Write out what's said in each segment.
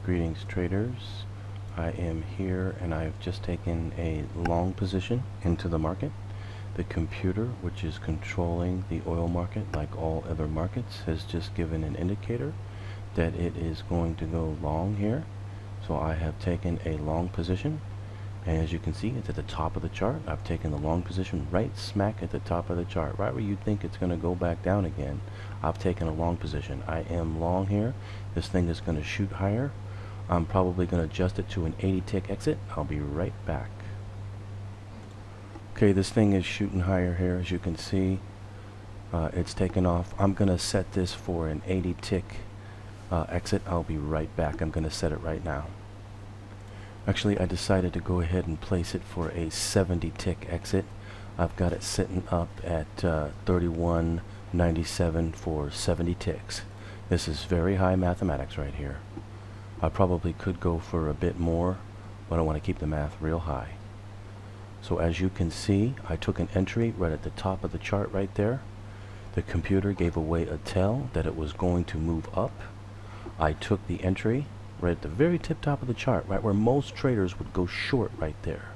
Greetings traders. I am here and I've just taken a long position into the market. The computer, which is controlling the oil market like all other markets, has just given an indicator that it is going to go long here. So I have taken a long position, and as you can see, it's at the top of the chart. I've taken the long position right smack at the top of the chart, right where you think it's going to go back down again. I've taken a long position. I am long here. This thing is going to shoot higher. I'm probably going to adjust it to an 80 tick exit. I'll be right back. Okay, this thing is shooting higher here, as you can see. It's taken off. I'm going to set this for an 80 tick exit. I'll be right back. I'm going to set it right now. Actually, I decided to go ahead and place it for a 70 tick exit. I've got it sitting up at 31.97 for 70 ticks. This is very high mathematics right here. I probably could go for a bit more, but I want to keep the math real high. So as you can see, I took an entry right at the top of the chart right there. The computer gave away a tell that it was going to move up. I took the entry right at the very tip top of the chart, right where most traders would go short right there,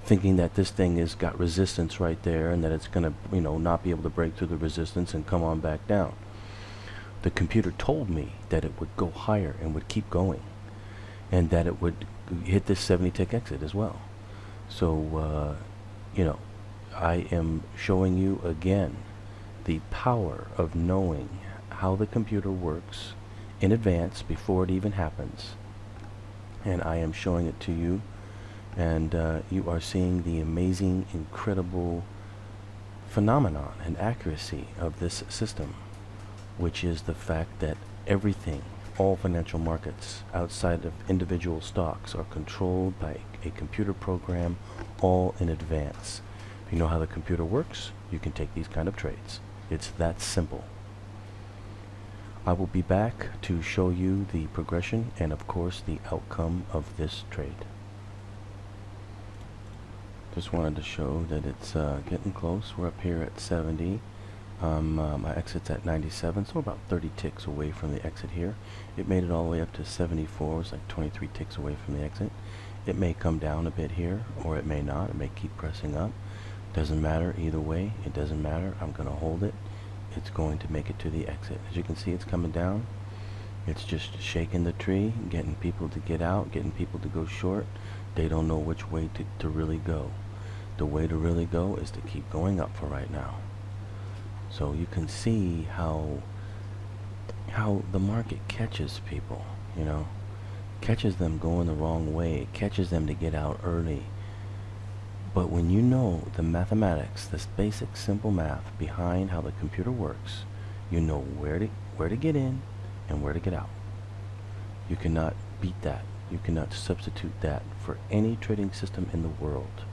thinking that this thing has got resistance right there and that it's going to, not be able to break through the resistance and come on back down. The computer told me that it would go higher and would keep going, and that it would hit this 70 tick exit as well. So, I am showing you again the power of knowing how the computer works in advance before it even happens. And I am showing it to you, and you are seeing the amazing, incredible phenomenon and accuracy of this system, which is the fact that everything, all financial markets outside of individual stocks, are controlled by a computer program all in advance. If you know how the computer works, you can take these kind of trades. It's that simple. I will be back to show you the progression and of course the outcome of this trade. Just wanted to show that it's getting close. We're up here at 70. My exit's at 97, so about 30 ticks away from the exit here. It made it all the way up to 74. It's like 23 ticks away from the exit. It may come down a bit here, or it may not. It may keep pressing up. Doesn't matter either way. It doesn't matter. I'm going to hold it. It's going to make it to the exit. As you can see, it's coming down. It's just shaking the tree, getting people to get out, getting people to go short. They don't know which way to really go. The way to really go is to keep going up for right now. So you can see how the market catches people, catches them going the wrong way, catches them to get out early. But when you know the mathematics, this basic simple math behind how the computer works, you know where to get in and where to get out. You cannot beat that. You cannot substitute that for any trading system in the world.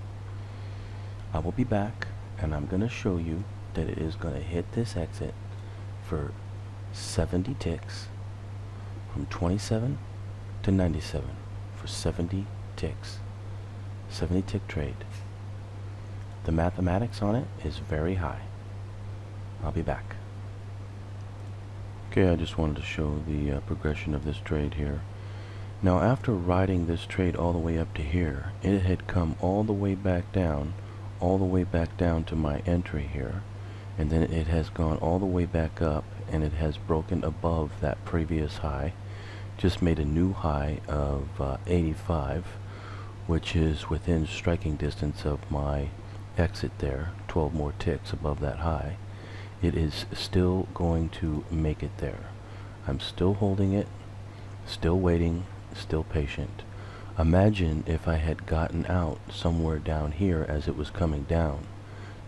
I will be back, and I'm going to show you that it is going to hit this exit for 70 ticks from 27 to 97 for 70 ticks. 70 tick trade. The mathematics on it is very high. I'll be back. Okay, I just wanted to show the progression of this trade here. Now, after riding this trade all the way up to here, it had come all the way back down to my entry here, and then it has gone all the way back up, and it has broken above that previous high, just made a new high of 85, which is within striking distance of my exit there, 12 more ticks above that high. It is still going to make it there. I'm still holding it, still waiting, still patient. Imagine if I had gotten out somewhere down here as it was coming down,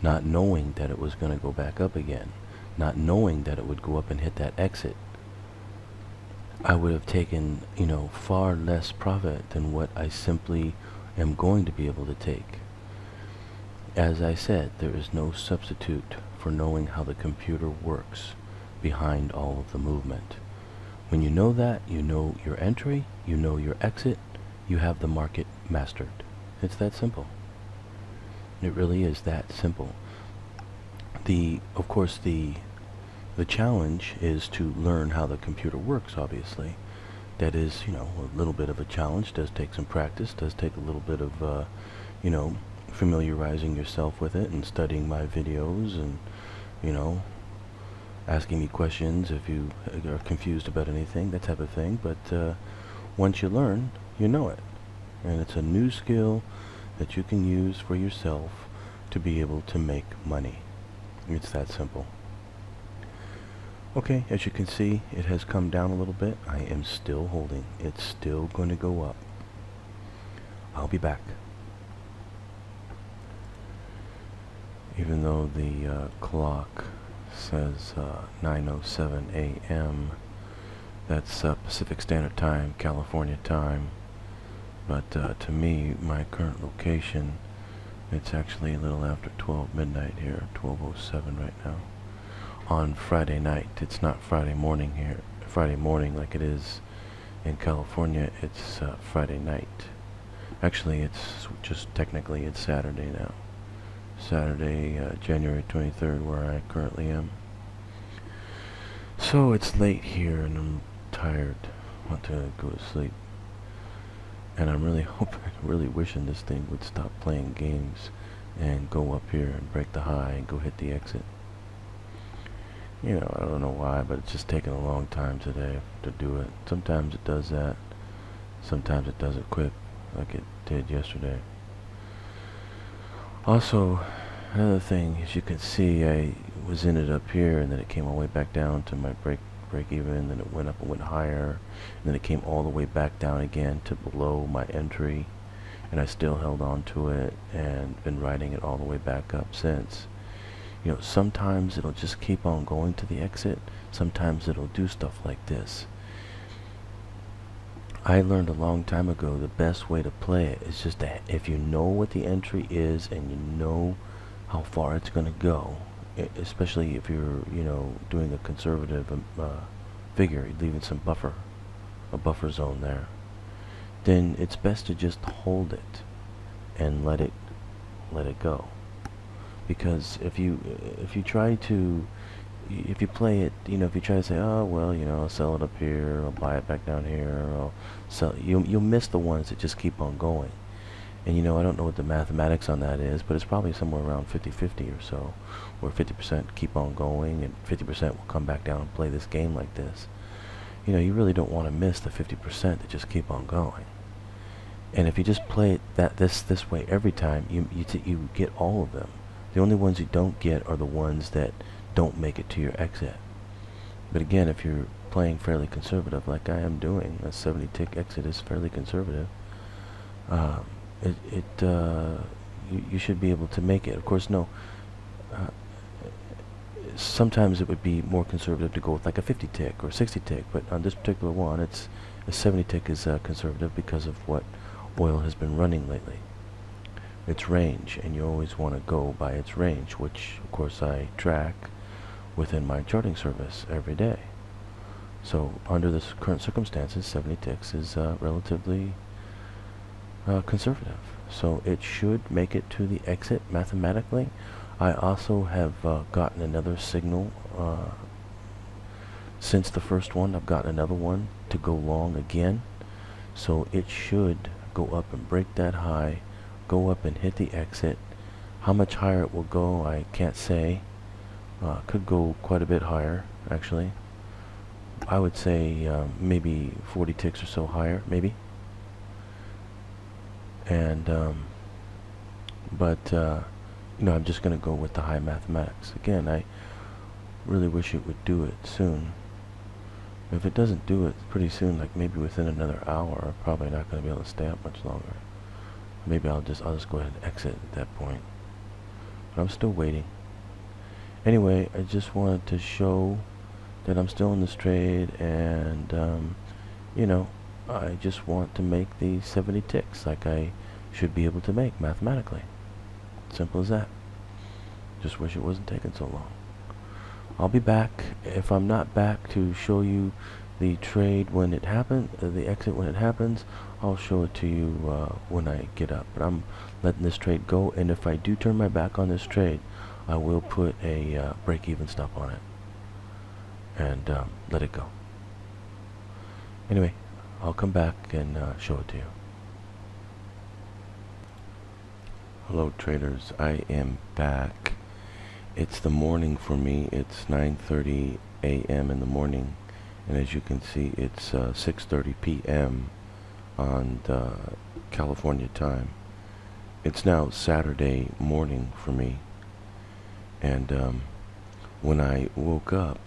not knowing that it was going to go back up again, not knowing that it would go up and hit that exit. I would have taken, far less profit than what I simply am going to be able to take. As I said, there is no substitute for knowing how the computer works behind all of the movement. When you know that, you know your entry, you know your exit, you have the market mastered. It's that simple. It really is that simple. Of course, the challenge is to learn how the computer works, obviously. that is, you know, a little bit of a challenge, does take some practice, does take a little bit of, you know, familiarizing yourself with it and studying my videos and, you know, asking me questions if you are confused about anything, that type of thing. But once you learn, you know it. And it's a new skill that you can use for yourself to be able to make money. It's that simple. Okay, as you can see, it has come down a little bit. I am still holding. It's still going to go up. I'll be back. Even though the clock says 9:07 a.m., that's Pacific Standard Time, California time. But to me, my current location, it's actually a little after 12 midnight here, 12:07 right now. On Friday night. It's not Friday morning here. Friday morning like it is in California. It's Friday night. Actually, it's just technically it's Saturday now. Saturday, January 23rd, where I currently am. So it's late here, and I'm tired. Want to go to sleep. And I'm really hoping, really wishing this thing would stop playing games and go up here and break the high and go hit the exit. You know, I don't know why, but it's just taking a long time today to do it. Sometimes it does that. Sometimes it does it quick, like it did yesterday. Also, another thing, as you can see, I was in it up here, and then it came all the way back down to my break even, then it went up and went higher, and then it came all the way back down again to below my entry, and I still held on to it and been riding it all the way back up since. You know, sometimes it'll just keep on going to the exit. Sometimes it'll do stuff like this. I learned a long time ago the best way to play it is just to, if you know what the entry is and you know how far it's going to go, especially if you're, you know, doing a conservative figure, you're leaving some buffer, a buffer zone there, then it's best to just hold it and let it go. Because if you try to, if you play it, you know, if you try to say, oh well, you know, I'll sell it up here, I'll buy it back down here, or I'll sell, you'll miss the ones that just keep on going. And you know, I don't know what the mathematics on that is, but it's probably somewhere around 50-50 or so, where 50% keep on going and 50% will come back down and play this game like this. You know, you really don't want to miss the 50% that just keep on going. And if you just play it this way every time, you get all of them. The only ones you don't get are the ones that don't make it to your exit. But again, if you're playing fairly conservative, like I am doing, a 70 tick exit is fairly conservative. You should be able to make it. Of course, no. Sometimes it would be more conservative to go with like a 50 tick or 60 tick, but on this particular one, it's a 70 tick is conservative because of what oil has been running lately. Its range, and you always want to go by its range, which of course I track within my charting service every day. So under the current circumstances, 70 ticks is relatively conservative. So it should make it to the exit mathematically. I also have gotten another signal since the first one. I've gotten another one to go long again. So it should go up and break that high, go up and hit the exit. How much higher it will go, I can't say. Could go quite a bit higher, actually. I would say maybe 40 ticks or so higher, maybe. And you know, I'm just going to go with the high mathematics. Again, I really wish it would do it soon. If it doesn't do it pretty soon, like maybe within another hour, I'm probably not going to be able to stay up much longer. Maybe I'll just go ahead and exit at that point. But I'm still waiting. Anyway, I just wanted to show that I'm still in this trade, and you know, I just want to make the 70 ticks like I should be able to make mathematically. Simple as that. Just wish it wasn't taking so long. I'll be back. If I'm not back to show you the trade when it happens, the exit when it happens, I'll show it to you when I get up. But I'm letting this trade go, and if I do turn my back on this trade, I will put a break-even stop on it and let it go. Anyway, I'll come back and show it to you. Hello traders, I am back. It's the morning for me. It's 9:30 a.m. in the morning, and as you can see, it's 6:30 p.m. on California time. It's now Saturday morning for me, and when I woke up,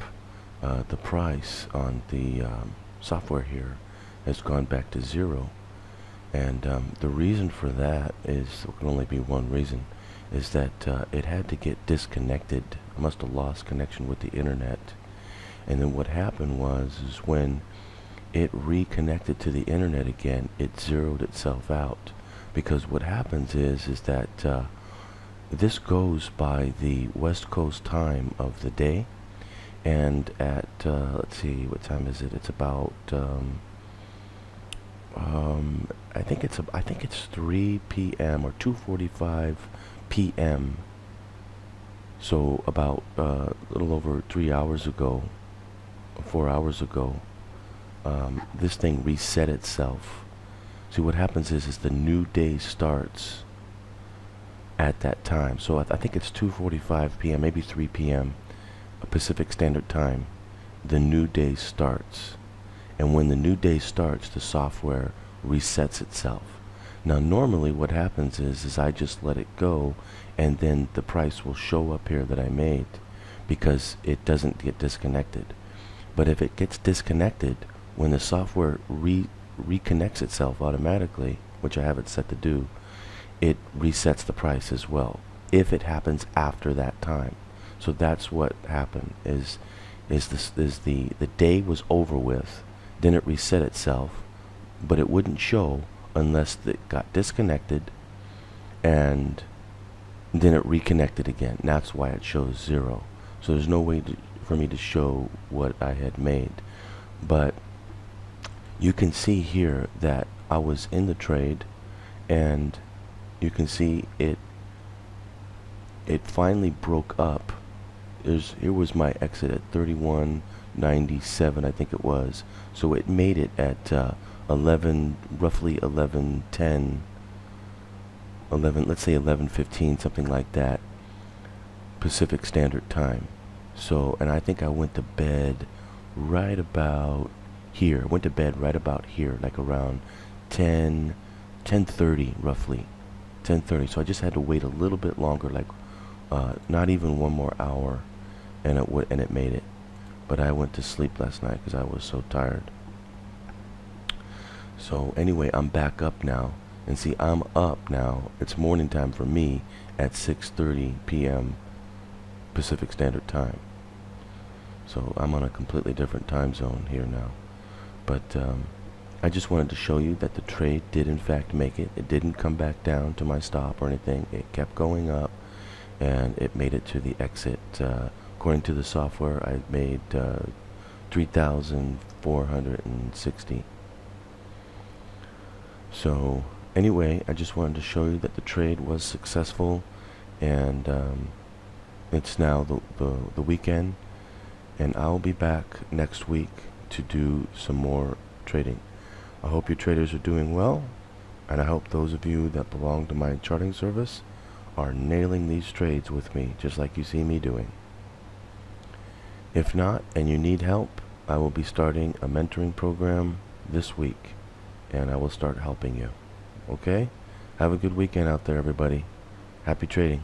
the price on the software here has gone back to zero. And the reason for that is, there can only be one reason, is that it had to get disconnected. I must have lost connection with the internet. And then what happened is when it reconnected to the internet again, it zeroed itself out. Because what happens is that this goes by the West Coast time of the day. And at, let's see, what time is it? It's about, I think it's 3 p.m. or 2:45 p.m. So about a little over 3 hours ago, 4 hours ago, this thing reset itself. See, what happens is the new day starts at that time. So I think it's 2:45 p.m., maybe 3 p.m. Pacific Standard Time. The new day starts. And when the new day starts, the software resets itself. Now normally what happens is I just let it go, and then the price will show up here that I made, because it doesn't get disconnected. But if it gets disconnected, when the software reconnects itself automatically, which I have it set to do, it resets the price as well, if it happens after that time. So that's what happened, is the day was over with, then it reset itself, but it wouldn't show unless it got disconnected, and then it reconnected again. That's why it shows zero. So there's no way for me to show what I had made. But you can see here that I was in the trade, and you can see it finally broke up. Here was my exit at 31.97, I think it was. So it made it at roughly 11:10, let's say 11:15, something like that, Pacific Standard Time. So, and I think I went to bed right about here. I went to bed right about here, like around 10:30 roughly, 10:30. So I just had to wait a little bit longer, like not even one more hour, and it made it. But I went to sleep last night because I was so tired. So anyway, I'm back up now, and see, I'm up now. It's morning time for me at 6:30 p.m. Pacific Standard Time. So I'm on a completely different time zone here now. But I just wanted to show you that the trade did in fact make it. It didn't come back down to my stop or anything. It kept going up, and it made it to the exit. According to the software, I made 3,460. So anyway, I just wanted to show you that the trade was successful, and it's now the weekend, and I'll be back next week to do some more trading. I hope you traders are doing well, and I hope those of you that belong to my charting service are nailing these trades with me, just like you see me doing. If not, and you need help, I will be starting a mentoring program this week, and I will start helping you. Okay? Have a good weekend out there, everybody. Happy trading.